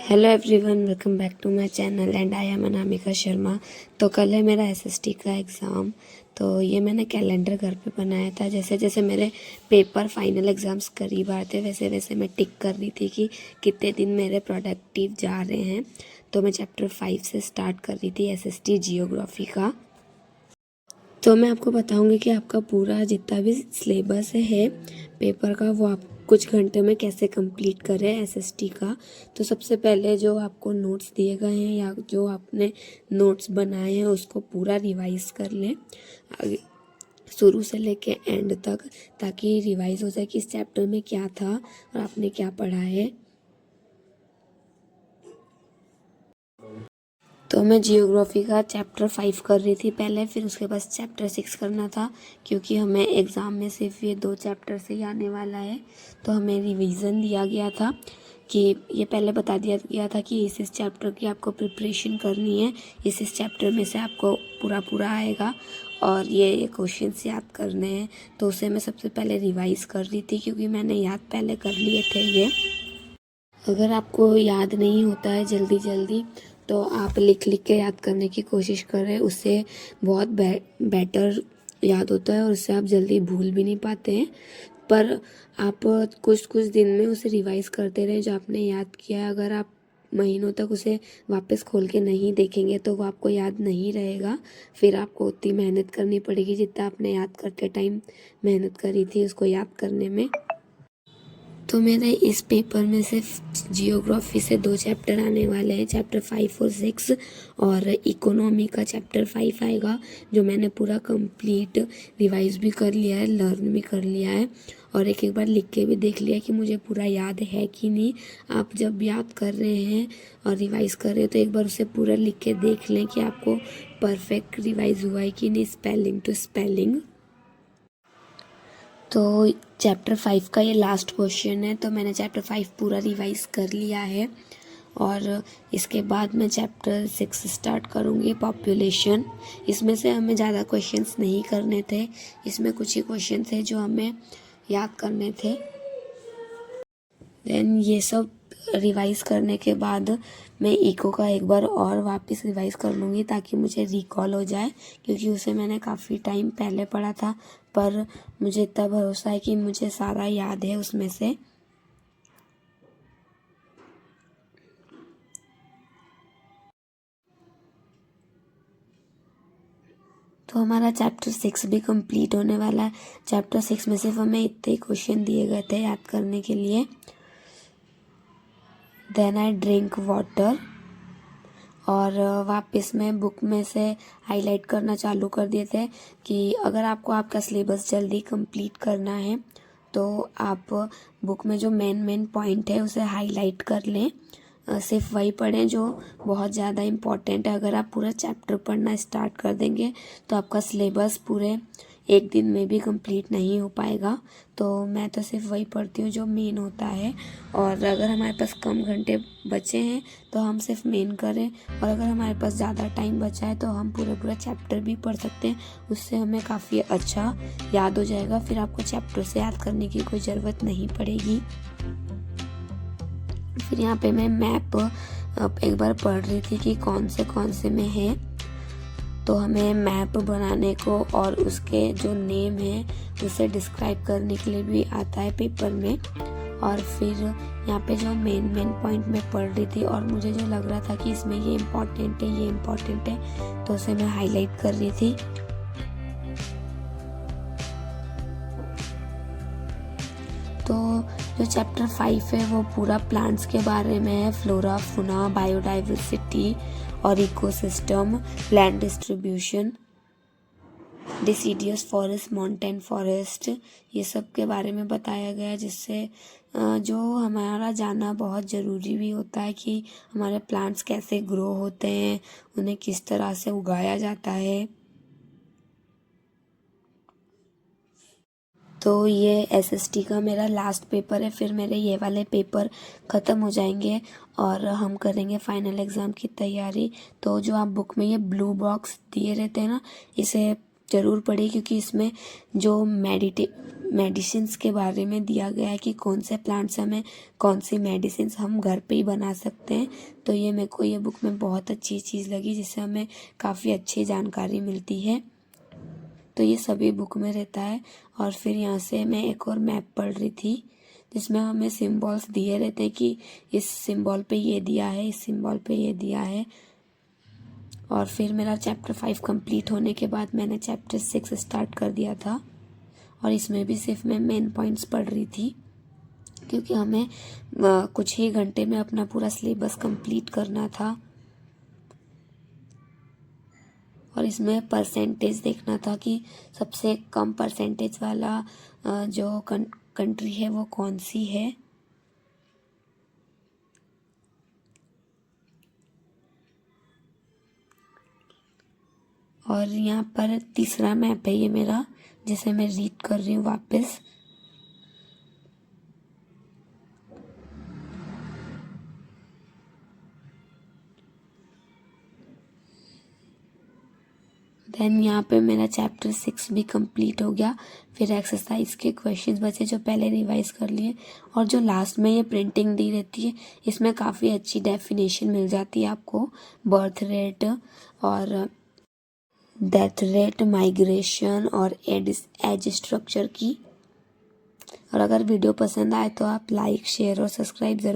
Hello everyone, welcome back to my channel and I am Anamika Sharma. तो कल है मेरा एसएसटी का एग्ज़ाम। तो ये मैंने कैलेंडर घर पे बनाया था। जैसे जैसे मेरे पेपर फाइनल एग्ज़ाम्स करीब आते वैसे वैसे मैं टिक कर रही थी कि कितने दिन मेरे प्रोडक्टिव जा रहे हैं। तो मैं चैप्टर 5 से स्टार्ट कर रही थी एसएसटी जियोग्राफी का। तो मैं आपको बताऊंगी कि आपका पूरा जितना भी सिलेबस है पेपर का वो आप कुछ घंटे में कैसे कंप्लीट करें एसएसटी का। तो सबसे पहले जो आपको नोट्स दिए गए हैं या जो आपने नोट्स बनाए हैं उसको पूरा रिवाइज कर लें आगे शुरू से लेके एंड तक, ताकि रिवाइज हो जाए कि इस चैप्टर में क्या था और आपने क्या पढ़ा है। तो मैं जियोग्राफी का चैप्टर 5 कर रही थी पहले, फिर उसके बाद चैप्टर 6 करना था क्योंकि हमें एग्ज़ाम में सिर्फ ये 2 चैप्टर से ही आने वाला है। तो हमें रिवीजन दिया गया था कि ये पहले बता दिया गया था कि इस चैप्टर की आपको प्रिपरेशन करनी है, इस चैप्टर में से आपको पूरा आएगा और ये क्वेश्चंस याद करने हैं। तो उसे मैं सबसे पहले रिवाइज़ कर रही थी क्योंकि मैंने याद पहले कर लिए थे ये। अगर आपको याद नहीं होता है जल्दी जल्दी तो आप लिख लिख के याद करने की कोशिश करें, उससे बहुत बेटर याद होता है और उससे आप जल्दी भूल भी नहीं पाते हैं। पर आप कुछ कुछ दिन में उसे रिवाइज करते रहें जो आपने याद किया है। अगर आप महीनों तक उसे वापस खोल के नहीं देखेंगे तो वो आपको याद नहीं रहेगा। फिर आपको उतनी मेहनत करनी पड़ेगी जितना आपने याद करते टाइम मेहनत करी थी उसको याद करने में। तो मेरे इस पेपर में सिर्फ जियोग्राफी से 2 चैप्टर आने वाले हैं, चैप्टर 5 और 6, और इकोनॉमी का चैप्टर 5 आएगा जो मैंने पूरा कंप्लीट रिवाइज भी कर लिया है, लर्न भी कर लिया है और एक एक बार लिख के भी देख लिया कि मुझे पूरा याद है कि नहीं। आप जब याद कर रहे हैं और रिवाइज कर रहे हैं तो एक बार उसे पूरा लिख के देख लें कि आपको परफेक्ट रिवाइज हुआ है कि नहीं, स्पेलिंग टू स्पेलिंग। तो चैप्टर 5 का ये लास्ट क्वेश्चन है। तो मैंने चैप्टर 5 पूरा रिवाइज कर लिया है और इसके बाद मैं चैप्टर 6 स्टार्ट करूँगी, पॉपुलेशन। इसमें से हमें ज़्यादा क्वेश्चंस नहीं करने थे, इसमें कुछ ही क्वेश्चन थे जो हमें याद करने थे। देन ये सब रिवाइज करने के बाद मैं इको का एक बार और वापस रिवाइज कर लूँगी ताकि मुझे रिकॉल हो जाए, क्योंकि उसे मैंने काफ़ी टाइम पहले पढ़ा था पर मुझे इतना भरोसा है कि मुझे सारा याद है उसमें से। तो हमारा चैप्टर 6 भी कंप्लीट होने वाला है। चैप्टर 6 में सिर्फ हमें इतने क्वेश्चन दिए गए थे याद करने के लिए। देन आई ड्रिंक वाटर और वापस में बुक में से हाईलाइट करना चालू कर दिए थे कि अगर आपको आपका सिलेबस जल्दी कंप्लीट करना है तो आप बुक में जो मेन पॉइंट है उसे हाईलाइट कर लें। सिर्फ वही पढ़ें जो बहुत ज़्यादा इम्पॉर्टेंट है। अगर आप पूरा चैप्टर पढ़ना स्टार्ट कर देंगे तो आपका सिलेबस पूरे एक दिन में भी कंप्लीट नहीं हो पाएगा। तो मैं तो सिर्फ वही पढ़ती हूँ जो मेन होता है, और अगर हमारे पास कम घंटे बचे हैं तो हम सिर्फ मेन करें, और अगर हमारे पास ज़्यादा टाइम बचा है तो हम पूरा चैप्टर भी पढ़ सकते हैं। उससे हमें काफ़ी अच्छा याद हो जाएगा, फिर आपको चैप्टर से याद करने की कोई ज़रूरत नहीं पड़ेगी। फिर यहाँ पे मैं मैप एक बार पढ़ रही थी कि कौन से में है। तो हमें मैप बनाने को और उसके जो नेम है उसे डिस्क्राइब करने के लिए भी आता है पेपर में। और फिर यहाँ पे जो मेन पॉइंट मैं पढ़ रही थी और मुझे जो लग रहा था कि इसमें ये इम्पोर्टेंट है तो उसे मैं हाईलाइट कर रही थी। तो जो चैप्टर 5 है वो पूरा प्लांट्स के बारे में है, फ्लोरा, फौना, बायोडाइवर्सिटी और ecosystem, land distribution, deciduous forest, mountain forest, ये सब के बारे में बताया गया है, जिससे जो हमारा जानना बहुत ज़रूरी भी होता है कि हमारे प्लांट्स कैसे ग्रो होते हैं, उन्हें किस तरह से उगाया जाता है। तो ये एसएसटी का मेरा लास्ट पेपर है, फिर मेरे ये वाले पेपर ख़त्म हो जाएंगे और हम करेंगे फाइनल एग्ज़ाम की तैयारी। तो जो आप बुक में ये ब्लू बॉक्स दिए रहते हैं ना, इसे ज़रूर पढ़िए, क्योंकि इसमें जो मेडिसिन्स के बारे में दिया गया है कि कौन से प्लांट से हमें कौन सी मेडिसिन्स हम घर पे ही बना सकते हैं। तो ये मेरे को ये बुक में बहुत अच्छी चीज़ लगी, जिससे हमें काफ़ी अच्छी जानकारी मिलती है। तो ये सभी बुक में रहता है। और फिर यहाँ से मैं एक और मैप पढ़ रही थी, जिसमें हमें सिम्बॉल्स दिए रहते हैं कि इस सिम्बॉल पे ये दिया है, इस सिम्बॉल पे ये दिया है। और फिर मेरा चैप्टर 5 कंप्लीट होने के बाद मैंने चैप्टर 6 स्टार्ट कर दिया था। और इसमें भी सिर्फ मैं मेन पॉइंट्स पढ़ रही थी, क्योंकि हमें कुछ ही घंटे में अपना पूरा सिलेबस कंप्लीट करना था। और इसमें परसेंटेज देखना था कि सबसे कम परसेंटेज वाला जो कंट्री है वो कौन सी है। और यहाँ पर तीसरा मैप है ये मेरा, जिसे मैं रीड कर रही हूँ वापस। देन यहाँ पे मेरा चैप्टर 6 भी कंप्लीट हो गया। फिर एक्सरसाइज के क्वेश्चंस बचे जो पहले रिवाइज कर लिए। और जो लास्ट में ये प्रिंटिंग दी रहती है, इसमें काफ़ी अच्छी डेफिनेशन मिल जाती है आपको बर्थ रेट और डेथ रेट, माइग्रेशन और एज स्ट्रक्चर की। और अगर वीडियो पसंद आए तो आप लाइक, शेयर और सब्सक्राइब ज़रूर